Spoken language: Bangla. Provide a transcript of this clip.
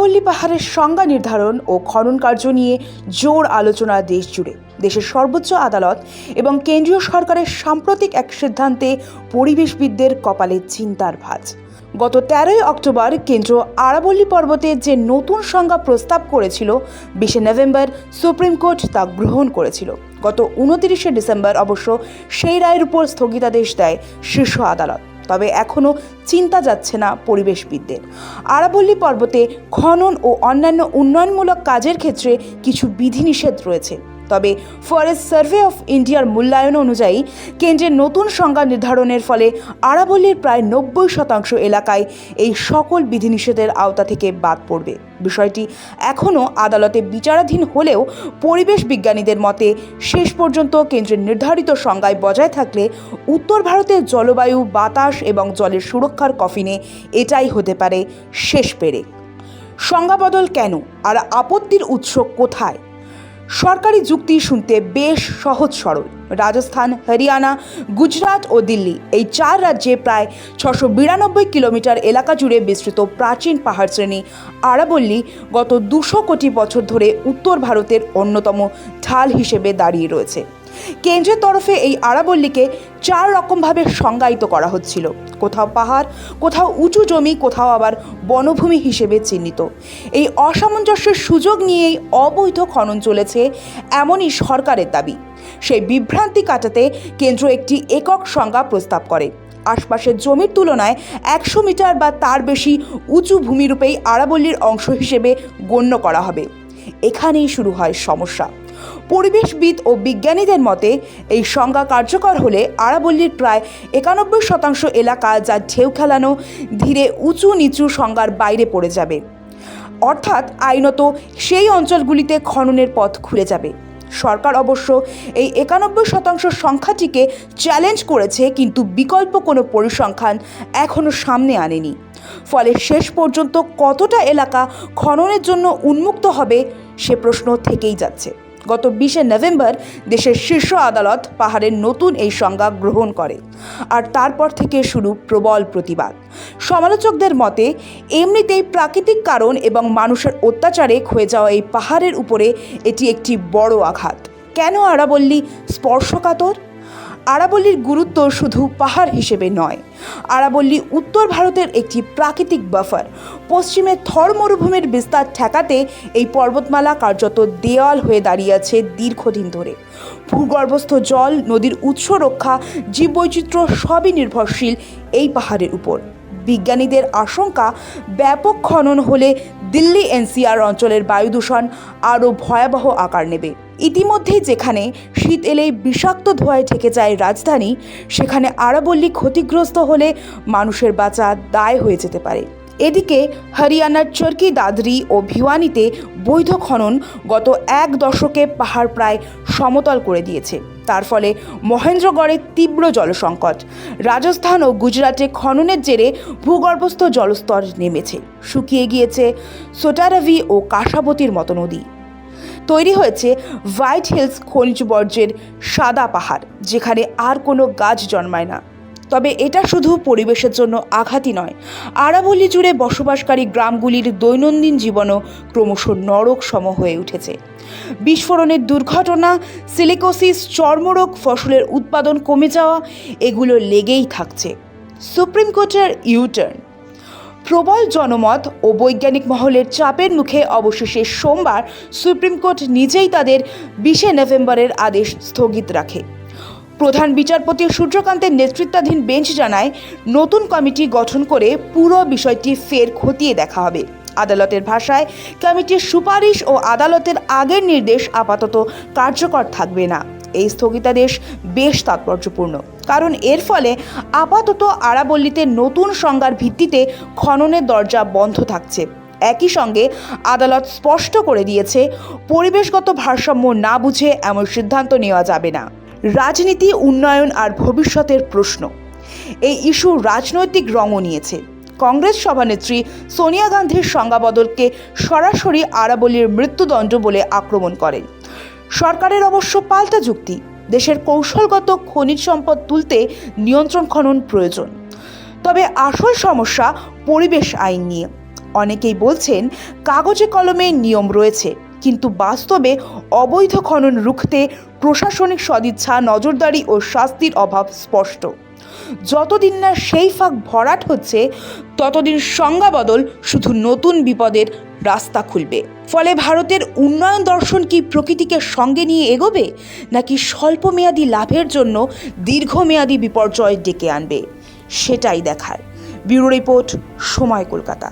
আরাবল্লী পাহাড়ের সংজ্ঞা নির্ধারণ ও খনন কার্য নিয়ে জোর আলোচনা দেশ জুড়ে। দেশের সর্বোচ্চ আদালত এবং কেন্দ্রীয় সরকারের সাম্প্রতিক এক সিদ্ধান্তে পরিবেশবিদদের কপালে চিন্তার ভাঁজ। গত 13ই অক্টোবর কেন্দ্র আরাবল্লী পর্বতের যে নতুন সংজ্ঞা প্রস্তাব করেছিল, 20শে নভেম্বর সুপ্রিম কোর্ট তা গ্রহণ করেছিল। গত 29শে ডিসেম্বর অবশ্য সেই রায়ের উপর স্থগিতাদেশ দেয় শীর্ষ আদালত। তবে এখনও চিন্তা যাচ্ছে না পরিবেশবিদদের। আরাবল্লী পর্বতে খনন ও অন্যান্য উন্নয়নমূলক কাজের ক্ষেত্রে কিছু বিধিনিষেধ রয়েছে। তবে ফরেস্ট সার্ভে অফ ইন্ডিয়ার মূল্যায়ন অনুযায়ী কেন্দ্রের নতুন সংজ্ঞা নির্ধারণের ফলে আরাবল্লীর প্রায় 90% এলাকায় এই সকল বিধিনিষেধের আওতা থেকে বাদ পড়বে। বিষয়টি এখনও আদালতে বিচারাধীন হলেও পরিবেশ বিজ্ঞানীদের মতে শেষ পর্যন্ত কেন্দ্রের নির্ধারিত সংজ্ঞায় বজায় থাকলে উত্তর ভারতের জলবায়ু, বাতাস এবং জলের সুরক্ষার কফিনে এটাই হতে পারে শেষ পেরেক। সংজ্ঞা বদল কেন আর আপত্তির উৎস কোথায়? সরকারি যুক্তি শুনতে বেশ সহজ সরল। রাজস্থান, হরিয়ানা, গুজরাট ও দিল্লি এই 4 রাজ্যে প্রায় 692 কিলোমিটার এলাকা জুড়ে বিস্তৃত প্রাচীন পাহাড় শ্রেণী আরাবল্লী গত 200 কোটি বছর ধরে উত্তর ভারতের অন্যতম ঢাল হিসেবে দাঁড়িয়ে রয়েছে। কেন্দ্রের তরফে এই আরাবল্লীকে 4 রকমভাবে সংজ্ঞায়িত করা হচ্ছিল। কোথাও পাহাড়, কোথাও উঁচু জমি, কোথাও আবার বনভূমি হিসেবে চিহ্নিত। এই অসামঞ্জস্যের সুযোগ নিয়েই অবৈধ খনন চলেছে, এমনই সরকারের দাবি। সেই বিভ্রান্তি কাটাতে কেন্দ্র একটি একক সংজ্ঞা প্রস্তাব করে। আশপাশের জমির তুলনায় 100 মিটার বা তার বেশি উঁচু ভূমিরূপেই আরাবল্লীর অংশ হিসেবে গণ্য করা হবে। এখানেই শুরু হয় সমস্যা। পরিবেশবিদ ও বিজ্ঞানীদের মতে এই সংজ্ঞা কার্যকর হলে আরাবল্লীর প্রায় 91% এলাকা যা ঢেউ খেলানো ধীরে উঁচু নিচু সংজ্ঞার বাইরে পড়ে যাবে। অর্থাৎ আইনত সেই অঞ্চলগুলিতে খননের পথ খুলে যাবে। সরকার অবশ্য এই 91% সংখ্যাটিকে চ্যালেঞ্জ করেছে, কিন্তু বিকল্প কোনো পরিসংখ্যান এখনও সামনে আনেনি। ফলে শেষ পর্যন্ত কতটা এলাকা খননের জন্য উন্মুক্ত হবে সে প্রশ্ন থেকেই যাচ্ছে। গত 20শে নভেম্বর দেশের শীর্ষ আদালত পাহাড়ের নতুন এই সংজ্ঞা গ্রহণ করে, আর তারপর থেকে শুরু প্রবল প্রতিবাদ। সমালোচকদের মতে এমনিতেই প্রাকৃতিক কারণ এবং মানুষের অত্যাচারে ক্ষয়ে যাওয়া এই পাহাড়ের উপরে এটি একটি বড় আঘাত। কেন আরাবল্লী স্পর্শকাতর? আরাবল্লীর গুরুত্ব শুধু পাহাড় হিসেবে নয়। আরাবল্লী উত্তর ভারতের একটি প্রাকৃতিক বাফার। পশ্চিমে থর মরুভূমির বিস্তার ঠেকাতে এই পর্বতমালা কার্যত দেওয়াল হয়ে দাঁড়িয়ে আছে দীর্ঘদিন ধরে। ভূগর্ভস্থ জল, নদীর উৎস রক্ষা, জীববৈচিত্র্য সবই নির্ভরশীল এই পাহাড়ের উপর। বিজ্ঞানীদের আশঙ্কা, ব্যাপক খনন হলে দিল্লি এনসিআর অঞ্চলের বায়ু দূষণ আরও ভয়াবহ আকার নেবে। ইতিমধ্যেই যেখানে শীত এলেই বিষাক্ত ধোঁয়ায় ঢেকে যায় রাজধানী, সেখানে আরাবল্লী ক্ষতিগ্রস্ত হলে মানুষের বাঁচা দায় হয়ে যেতে পারে। এদিকে হরিয়ানার চরকি দাদরি ও ভিওয়ানিতে বৈধ খনন গত 1 দশকে পাহাড় প্রায় সমতল করে দিয়েছে। তার ফলে মহেন্দ্রগড়ে তীব্র জলসংকট। রাজস্থান ও গুজরাটে খননের জেরে ভূগর্ভস্থ জলস্তর নেমেছে। শুকিয়ে গিয়েছে সোটারাভি ও কাসাবতীর মতো নদী। তৈরি হয়েছে হোয়াইট হিলস খনিজ বর্জ্যের সাদা পাহাড়, যেখানে আর কোনো গাছ জন্মায় না। তবে এটা শুধু পরিবেশের জন্য আঘাতই নয়, আরাবল্লী জুড়ে বসবাসকারী গ্রামগুলির দৈনন্দিন জীবনও ক্রমশ নরক সম হয়ে উঠেছে। বিস্ফোরণের দুর্ঘটনা, সিলিকোসিস, চর্মরোগ, ফসলের উৎপাদন কমে যাওয়া, এগুলো লেগেই থাকছে। সুপ্রিম কোর্টের ইউটার্ন, প্রবল জনমত ও বৈজ্ঞানিক মহলের চাপের মুখে অবশেষে সোমবার সুপ্রিম কোর্ট নিজেই তাদের 20শে নভেম্বরের আদেশ স্থগিত রাখে। প্রধান বিচারপতি সূর্যকান্তের নেতৃত্বাধীন বেঞ্চ জানায়, নতুন কমিটি গঠন করে পুরো বিষয়টি ফের খতিয়ে দেখা হবে। আদালতের ভাষায়, কমিটির সুপারিশ ও আদালতের আগের নির্দেশ আপাতত কার্যকর থাকবে না। এই স্থগিতাদেশ বেশ তাৎপর্যপূর্ণ, কারণ এর ফলে আপাতত আরাবল্লীতে নতুন সংজ্ঞার ভিত্তিতে খননের দরজা বন্ধ থাকছে। একই সঙ্গে আদালত স্পষ্ট করে দিয়েছে, পরিবেশগত ভারসাম্য না বুঝে এমন সিদ্ধান্ত নেওয়া যাবে না। রাজনীতি, উন্নয়ন আর ভবিষ্যতের প্রশ্ন, এই ইস্যু রাজনৈতিক রঙও নিয়েছে। কংগ্রেস সভানেত্রী সোনিয়া গান্ধীর সংজ্ঞা বদলকে সরাসরি আরাবল্লীর মৃত্যুদণ্ড বলে আক্রমণ করেন। সরকারের অবশ্য পাল্টা যুক্তি, দেশের কৌশলগত খনিজ সম্পদ তুলতে নিয়ন্ত্রণ খনন প্রয়োজন। তবে আসল সমস্যা পরিবেশ আইন নিয়ে। অনেকেই বলছেন কাগজে কলমে নিয়ম রয়েছে, কিন্তু বাস্তবে অবৈধ খনন রুখতে প্রশাসনিক সদিচ্ছা, নজরদারি ও শাস্তির অভাব স্পষ্ট। যতদিন না সেই ফাঁক ভরাট হচ্ছে, ততদিন সংজ্ঞাবদল শুধু নতুন বিপদের রাস্তা খুলবে। ফলে ভারতের উন্নয়ন দর্শন কি প্রকৃতিকে সঙ্গে নিয়ে এগোবে, নাকি স্বল্পমেয়াদী লাভের জন্য দীর্ঘমেয়াদী বিপর্যয় ডেকে আনবে, সেটাই দেখার। ব্যুরো রিপোর্ট, সময়, কলকাতা।